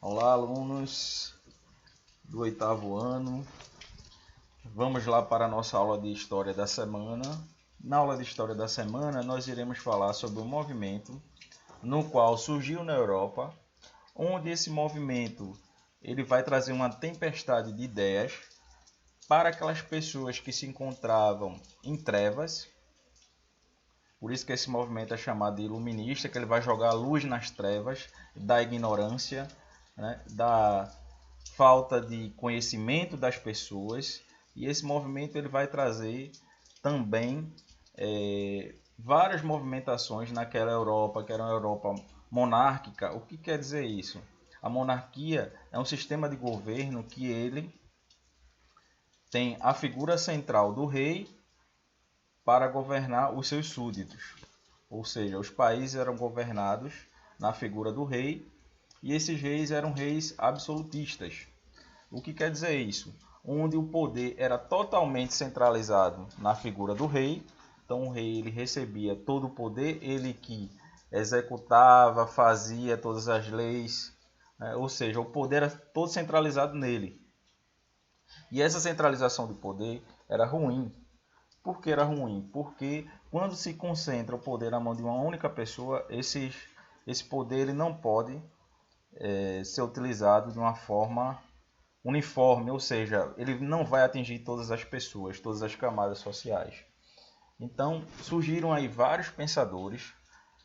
Olá, alunos do oitavo ano. Vamos lá para a nossa aula de História da semana. Na aula de História da semana, nós iremos falar sobre um movimento no qual surgiu na Europa, onde esse movimento ele vai trazer uma tempestade de ideias para aquelas pessoas que se encontravam em trevas. Por isso que esse movimento é chamado de iluminista, que ele vai jogar luz nas trevas da ignorância, né, da falta de conhecimento das pessoas. E esse movimento ele vai trazer também várias movimentações naquela Europa, que era uma Europa monárquica. O que quer dizer isso? A monarquia é um sistema de governo que ele tem a figura central do rei para governar os seus súditos. Ou seja, os países eram governados na figura do rei, e esses reis eram reis absolutistas. O que quer dizer isso? Onde o poder era totalmente centralizado na figura do rei. Então o rei ele recebia todo o poder, ele que executava, fazia todas as leis, ou seja, o poder era todo centralizado nele. E essa centralização de poder era ruim. Por que era ruim? Porque quando se concentra o poder na mão de uma única pessoa, esse poder ele não pode ser utilizado de uma forma uniforme, ou seja, ele não vai atingir todas as pessoas, todas as camadas sociais. Então surgiram aí vários pensadores,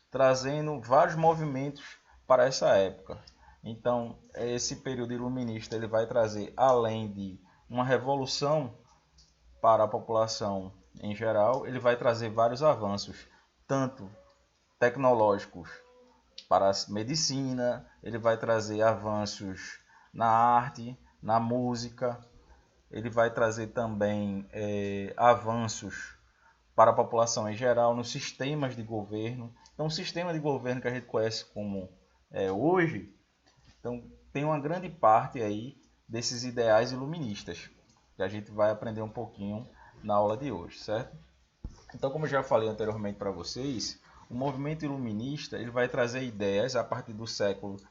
trazendo vários movimentos para essa época. Então esse período iluminista ele vai trazer, além de uma revolução para a população em geral, ele vai trazer vários avanços, tanto tecnológicos para a medicina, ele vai trazer avanços na arte, na música, ele vai trazer também avanços para a população em geral, nos sistemas de governo. Então, o sistema de governo que a gente conhece como hoje, então, tem uma grande parte aí desses ideais iluministas, que a gente vai aprender um pouquinho na aula de hoje, certo? Então, como eu já falei anteriormente para vocês, o movimento iluminista ele vai trazer ideias a partir do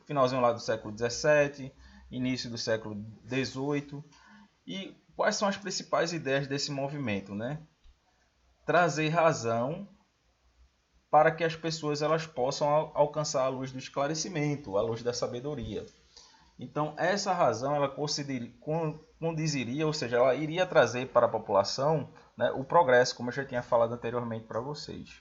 finalzinho lá do século XVII, início do século XVIII. E quais são as principais ideias desse movimento, né? Trazer razão para que as pessoas elas possam alcançar a luz do esclarecimento, a luz da sabedoria. Então, essa razão ela condiziria, ou seja, ela iria trazer para a população, né, o progresso, como eu já tinha falado anteriormente para vocês.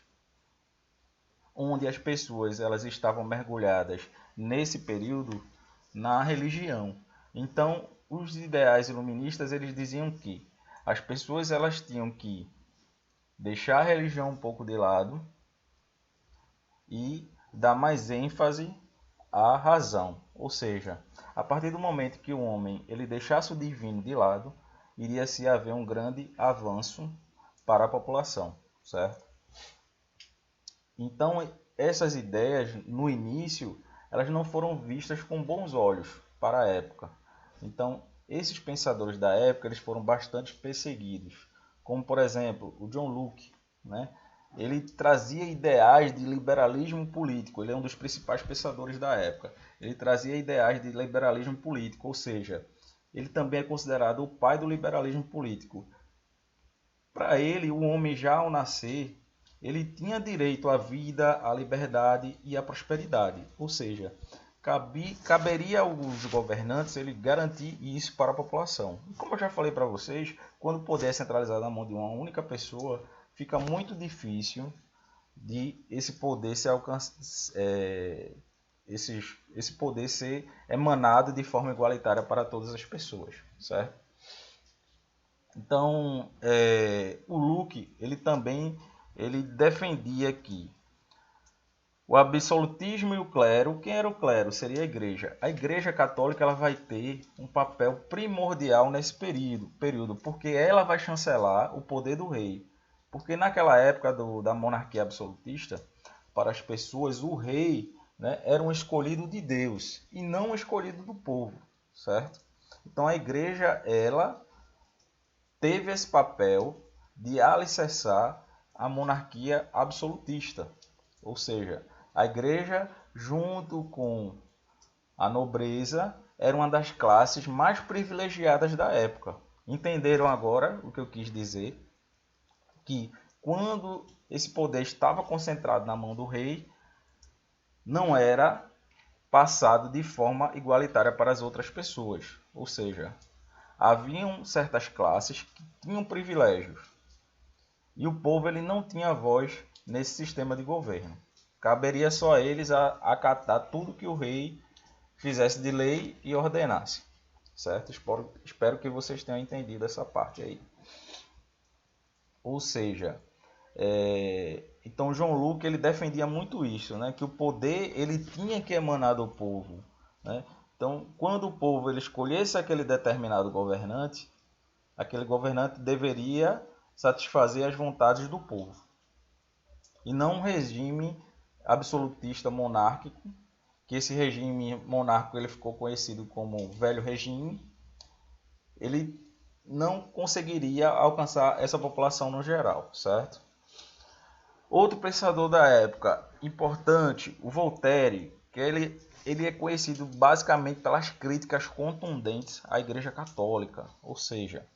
Onde as pessoas elas estavam mergulhadas nesse período na religião. Então, os ideais iluministas eles diziam que as pessoas elas tinham que deixar a religião um pouco de lado e dar mais ênfase à razão. Ou seja, a partir do momento que o homem ele deixasse o divino de lado, iria se haver um grande avanço para a população, certo? Então, essas ideias, no início, elas não foram vistas com bons olhos para a época. Então, esses pensadores da época eles foram bastante perseguidos. Como, por exemplo, o John Locke, né? Ele trazia ideais de liberalismo político. Ele é um dos principais pensadores da época. Ele trazia ideais de liberalismo político, ou seja, ele também é considerado o pai do liberalismo político. Para ele, o homem já ao nascer, ele tinha direito à vida, à liberdade e à prosperidade. Ou seja, caberia aos governantes ele garantir isso para a população. E como eu já falei para vocês, quando o poder é centralizado na mão de uma única pessoa, fica muito difícil de esse poder esse poder ser emanado de forma igualitária para todas as pessoas, certo? Então, o Locke ele também defendia que o absolutismo e o clero, quem era o clero? Seria a igreja. A igreja católica ela vai ter um papel primordial nesse período, porque ela vai chancelar o poder do rei. Porque naquela época da monarquia absolutista, para as pessoas, o rei, né, era um escolhido de Deus e não um escolhido do povo, certo? Então a igreja, ela teve esse papel de alicerçar a monarquia absolutista. Ou seja, a igreja, junto com A nobreza era uma das classes mais privilegiadas da época. Entenderam agora o que eu quis dizer? Que quando esse poder estava concentrado na mão do rei, não era passado de forma igualitária para as outras pessoas. Ou seja, haviam certas classes que tinham privilégios e o povo ele não tinha voz nesse sistema de governo. Caberia só a eles acatar tudo que o rei fizesse de lei e ordenasse. Certo? Espero que vocês tenham entendido essa parte aí. Ou seja, então João Lucas ele defendia muito isso, né? Que o poder ele tinha que emanar do povo, né? Então, quando o povo ele escolhesse aquele determinado governante, aquele governante deveria satisfazer as vontades do povo. E não um regime absolutista monárquico, que esse regime monárquico ele ficou conhecido como Velho Regime, ele não conseguiria alcançar essa população no geral, certo? Outro pensador da época importante, o Voltaire, que ele é conhecido basicamente pelas críticas contundentes à Igreja Católica, ou seja,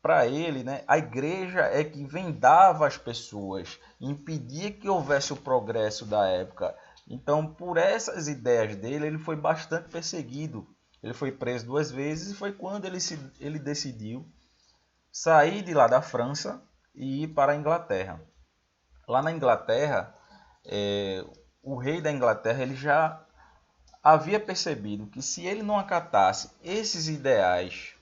para ele, né, a igreja é que vendava as pessoas, impedia que houvesse o progresso da época. Então, por essas ideias dele, ele foi bastante perseguido. Ele foi preso 2 vezes e foi quando ele decidiu sair de lá da França e ir para a Inglaterra. Lá na Inglaterra, o rei da Inglaterra ele já havia percebido que se ele não acatasse esses ideais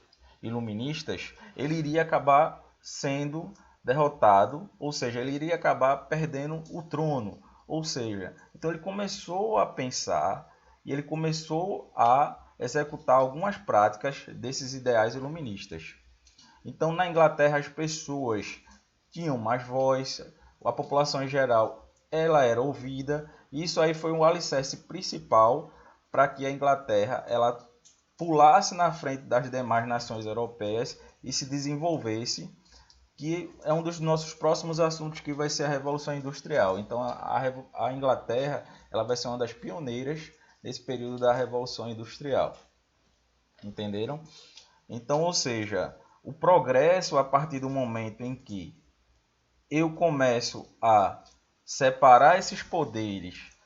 iluministas, ele iria acabar sendo derrotado, ou seja, ele iria acabar perdendo o trono. Ou seja, então ele começou a pensar e ele começou a executar algumas práticas desses ideais iluministas. Então, na Inglaterra, as pessoas tinham mais voz, a população em geral ela era ouvida, e isso aí foi um alicerce principal para que a Inglaterra ela pulasse na frente das demais nações europeias e se desenvolvesse, que é um dos nossos próximos assuntos, que vai ser a Revolução Industrial. Então a Inglaterra ela vai ser uma das pioneiras nesse período da Revolução Industrial. Entenderam? Então, ou seja, o progresso a partir do momento em que eu começo a separar esses poderes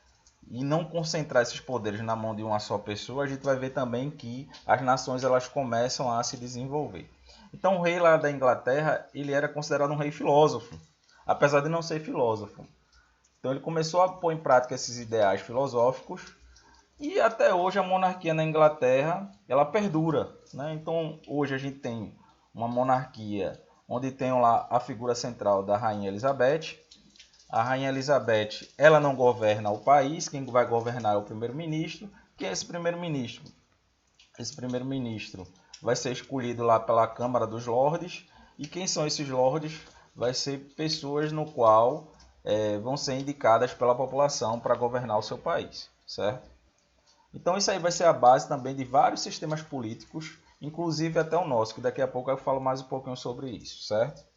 e não concentrar esses poderes na mão de uma só pessoa, a gente vai ver também que as nações elas começam a se desenvolver. Então o rei lá da Inglaterra, ele era considerado um rei filósofo, apesar de não ser filósofo. Então ele começou a pôr em prática esses ideais filosóficos e até hoje a monarquia na Inglaterra, ela perdura, né? Então hoje a gente tem uma monarquia onde tem lá a figura central da Rainha Elizabeth. A Rainha Elizabeth, ela não governa o país, quem vai governar é o primeiro-ministro. Quem é esse primeiro-ministro? Esse primeiro-ministro vai ser escolhido lá pela Câmara dos Lordes. E quem são esses lordes? Vai ser pessoas no qual vão ser indicadas pela população para governar o seu país, certo? Então isso aí vai ser a base também de vários sistemas políticos, inclusive até o nosso, que daqui a pouco eu falo mais um pouquinho sobre isso, certo?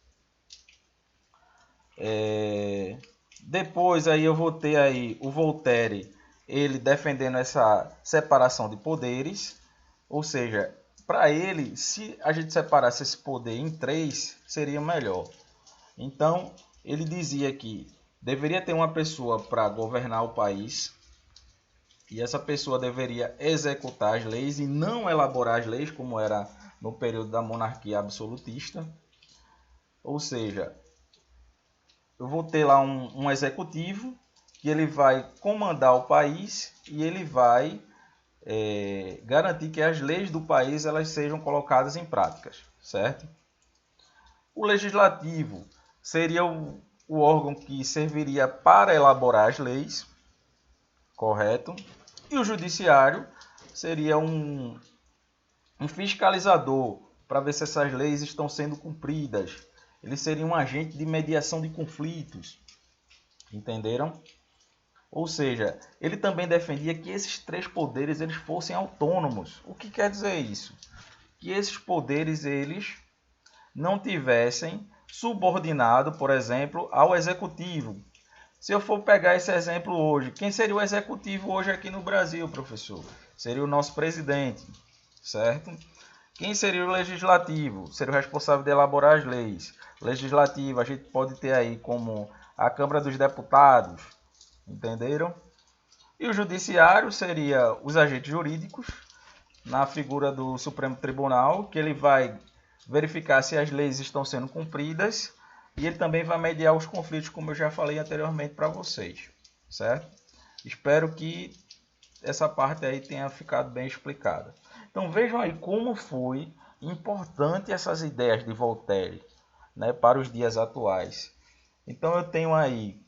Depois aí eu vou ter aí o Voltaire, ele defendendo essa separação de poderes, ou seja, para ele, se a gente separasse esse poder em 3, seria melhor. Então, ele dizia que deveria ter uma pessoa para governar o país, e essa pessoa deveria executar as leis e não elaborar as leis, como era no período da monarquia absolutista. Ou seja, eu vou ter lá um executivo que ele vai comandar o país e ele vai garantir que as leis do país elas sejam colocadas em práticas, certo? O legislativo seria o órgão que serviria para elaborar as leis, correto? E o judiciário seria um fiscalizador para ver se essas leis estão sendo cumpridas. Ele seria um agente de mediação de conflitos. Entenderam? Ou seja, ele também defendia que esses 3 poderes eles fossem autônomos. O que quer dizer isso? Que esses poderes eles não tivessem subordinado, por exemplo, ao executivo. Se eu for pegar esse exemplo hoje, quem seria o executivo hoje aqui no Brasil, professor? seria o nosso presidente, certo? Quem seria o legislativo? Seria o responsável de elaborar as leis. Legislativo, a gente pode ter aí como a Câmara dos Deputados, entenderam? E o judiciário seria os agentes jurídicos, na figura do Supremo Tribunal, que ele vai verificar se as leis estão sendo cumpridas e ele também vai mediar os conflitos, como eu já falei anteriormente para vocês, certo? Espero que essa parte aí tenha ficado bem explicada. Então vejam aí como foi importante essas ideias de Voltaire, né, para os dias atuais. Então eu tenho aí,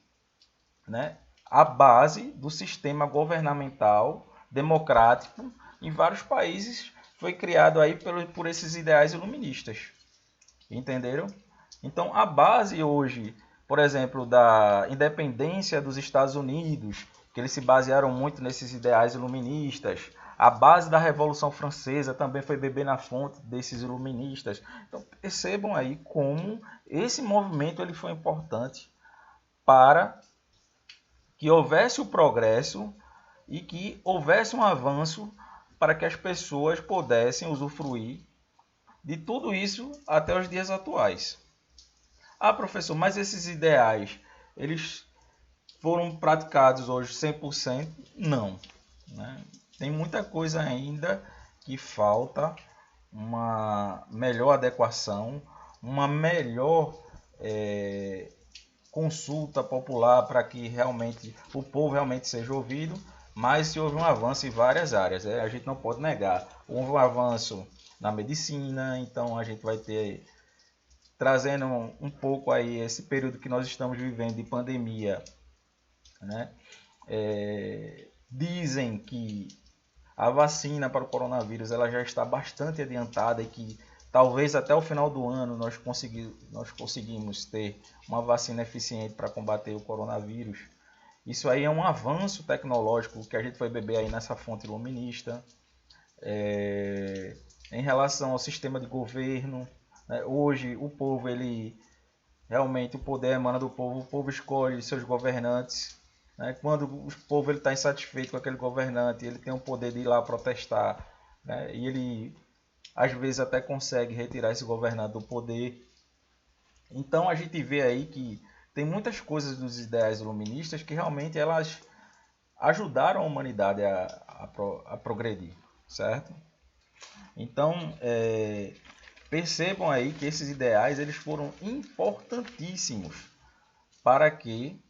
né, a base do sistema governamental democrático em vários países foi criado aí por esses ideais iluministas. Entenderam? Então a base hoje, por exemplo, da independência dos Estados Unidos, que eles se basearam muito nesses ideais iluministas. A base da Revolução Francesa também foi beber na fonte desses iluministas. Então percebam aí como esse movimento ele foi importante para que houvesse o progresso e que houvesse um avanço para que as pessoas pudessem usufruir de tudo isso até os dias atuais. Ah, professor, mas esses ideais, eles foram praticados hoje 100%? Não, né? Tem muita coisa ainda que falta uma melhor adequação, uma melhor consulta popular para que realmente o povo realmente seja ouvido, mas se houve um avanço em várias áreas, a gente não pode negar. Houve um avanço na medicina, então a gente vai ter, trazendo um pouco aí esse período que nós estamos vivendo de pandemia, né? Dizem que a vacina para o coronavírus ela já está bastante adiantada e que talvez até o final do ano nós conseguimos ter uma vacina eficiente para combater o coronavírus. Isso aí é um avanço tecnológico que a gente foi beber aí nessa fonte iluminista. Em relação ao sistema de governo, né? Hoje o povo, realmente o poder emana do povo, o povo escolhe seus governantes. Né? Quando o povo está insatisfeito com aquele governante, ele tem o poder de ir lá protestar, né? E ele às vezes até consegue retirar esse governante do poder. Então a gente vê aí que tem muitas coisas dos ideais iluministas que realmente elas ajudaram a humanidade a progredir, certo? Então percebam aí que esses ideais eles foram importantíssimos para que